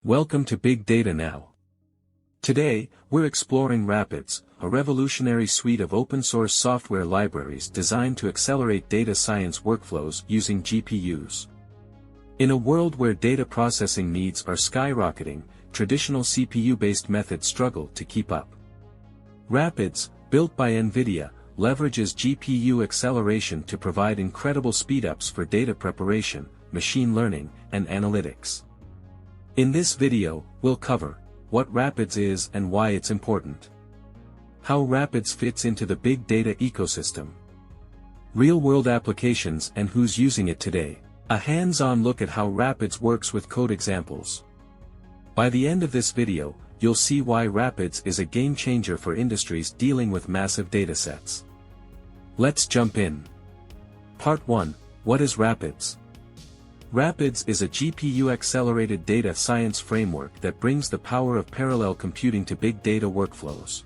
Welcome to Big Data Now. Today, we're exploring RAPIDS, a revolutionary suite of open-source software libraries designed to accelerate data science workflows using GPUs. In a world where data processing needs are skyrocketing, traditional CPU-based methods struggle to keep up. RAPIDS, built by NVIDIA, leverages GPU acceleration to provide incredible speedups for data preparation, machine learning, and analytics. In this video, we'll cover what RAPIDS is and why it's important, how RAPIDS fits into the big data ecosystem, real-world applications and who's using it today, a hands-on look at how RAPIDS works with code examples. By the end of this video, you'll see why RAPIDS is a game-changer for industries dealing with massive datasets. Let's jump in. Part 1. What is RAPIDS? RAPIDS is a GPU-accelerated data science framework that brings the power of parallel computing to big data workflows.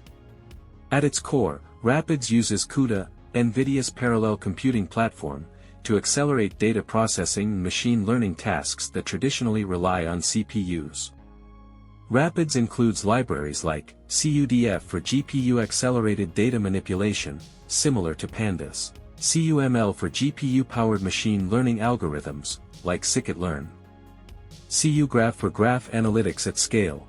At its core, RAPIDS uses cuDF, NVIDIA's parallel computing platform, to accelerate data processing and machine learning tasks that traditionally rely on CPUs. RAPIDS includes libraries like cuDF for GPU-accelerated data manipulation, similar to Pandas, cuML for GPU-powered machine learning algorithms, like scikit-learn, cuGraph for graph analytics at scale.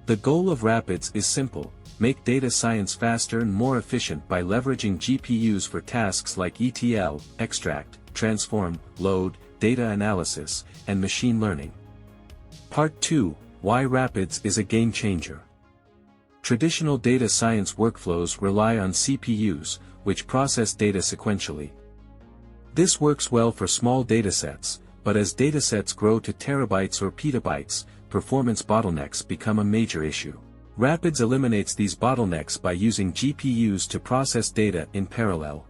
The goal of RAPIDS is simple: make data science faster and more efficient by leveraging GPUs for tasks like ETL, extract, transform, load, data analysis, and machine learning. Part 2. Why RAPIDS is a game-changer. Traditional data science workflows rely on CPUs, which process data sequentially. This works well for small datasets, but as datasets grow to terabytes or petabytes, performance bottlenecks become a major issue. RAPIDS eliminates these bottlenecks by using GPUs to process data in parallel.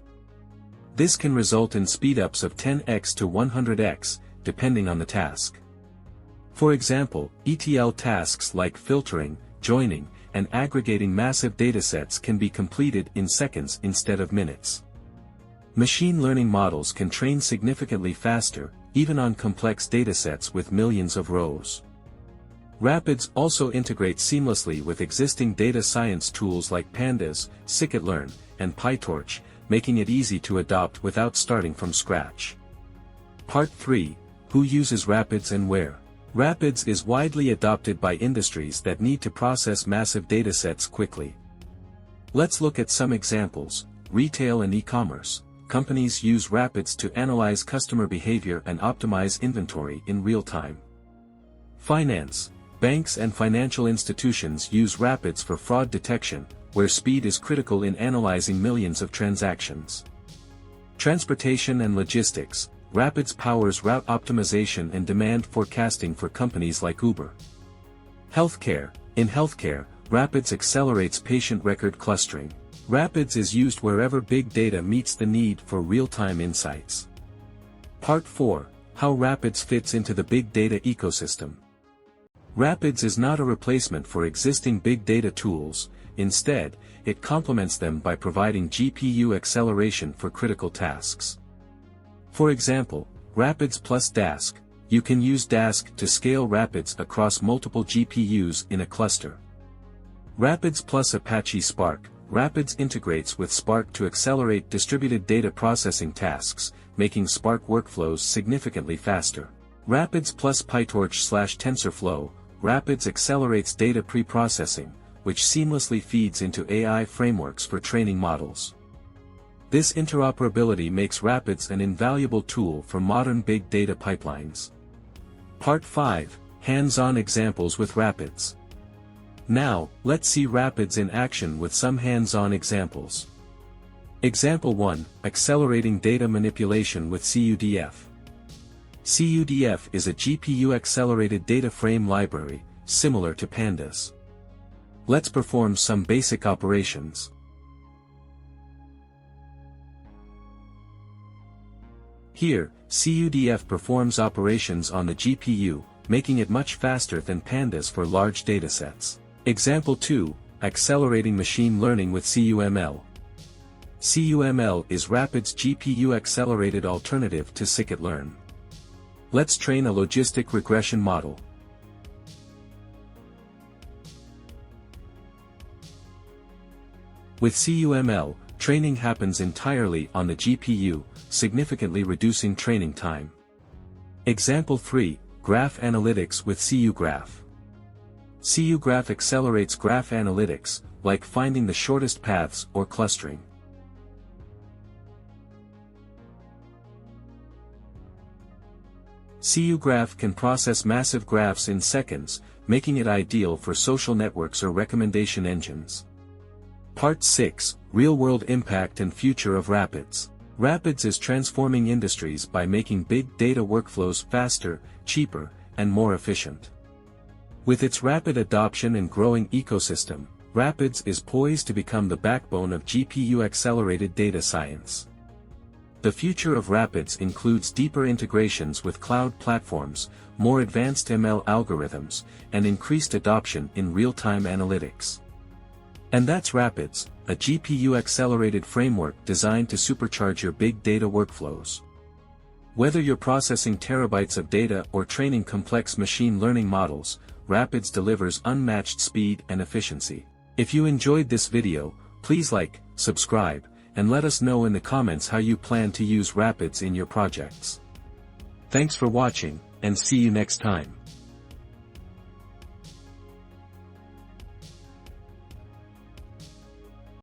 This can result in speedups of 10x to 100x, depending on the task. For example, ETL tasks like filtering, joining, and aggregating massive datasets can be completed in seconds instead of minutes. Machine learning models can train significantly faster, even on complex datasets with millions of rows. RAPIDS also integrates seamlessly with existing data science tools like Pandas, scikit-learn, and PyTorch, making it easy to adopt without starting from scratch. Part 3. Who uses RAPIDS and where? RAPIDS is widely adopted by industries that need to process massive datasets quickly. Let's look at some examples. Retail and e-commerce. Companies use RAPIDS to analyze customer behavior and optimize inventory in real time. Finance. Banks and financial institutions use RAPIDS for fraud detection, where speed is critical in analyzing millions of transactions. Transportation and logistics. RAPIDS powers route optimization and demand forecasting for companies like Uber. Healthcare. In healthcare, RAPIDS accelerates patient record clustering. RAPIDS is used wherever big data meets the need for real-time insights. Part 4. How RAPIDS fits into the big data ecosystem. RAPIDS is not a replacement for existing big data tools. Instead, it complements them by providing GPU acceleration for critical tasks. For example, RAPIDS plus Dask. You can use Dask to scale RAPIDS across multiple GPUs in a cluster. RAPIDS plus Apache Spark. RAPIDS integrates with Spark to accelerate distributed data processing tasks, making Spark workflows significantly faster. RAPIDS plus PyTorch/TensorFlow. RAPIDS accelerates data pre-processing, which seamlessly feeds into AI frameworks for training models. This interoperability makes RAPIDS an invaluable tool for modern big data pipelines. Part 5. Hands-on examples with RAPIDS. Now, let's see RAPIDS in action with some hands-on examples. Example 1. Accelerating data manipulation with cuDF. cuDF is a GPU-accelerated data frame library, similar to Pandas. Let's perform some basic operations. Here, cuDF performs operations on the GPU, making it much faster than Pandas for large datasets. Example 2. Accelerating machine learning with cuML. cuML is RAPIDS' GPU-accelerated alternative to scikit-learn. Let's train a logistic regression model. With cuML, training happens entirely on the GPU, significantly reducing training time. Example 3, Graph Analytics with cuGraph. cuGraph accelerates graph analytics, like finding the shortest paths or clustering. cuGraph can process massive graphs in seconds, making it ideal for social networks or recommendation engines. Part 6, Real-World Impact and Future of RAPIDS. RAPIDS is transforming industries by making big data workflows faster, cheaper, and more efficient. With its rapid adoption and growing ecosystem, RAPIDS is poised to become the backbone of GPU-accelerated data science. The future of RAPIDS includes deeper integrations with cloud platforms, more advanced ML algorithms, and increased adoption in real-time analytics. And that's RAPIDS, a GPU-accelerated framework designed to supercharge your big data workflows. Whether you're processing terabytes of data or training complex machine learning models, RAPIDS delivers unmatched speed and efficiency. If you enjoyed this video, please like, subscribe, and let us know in the comments how you plan to use RAPIDS in your projects. Thanks for watching, and see you next time.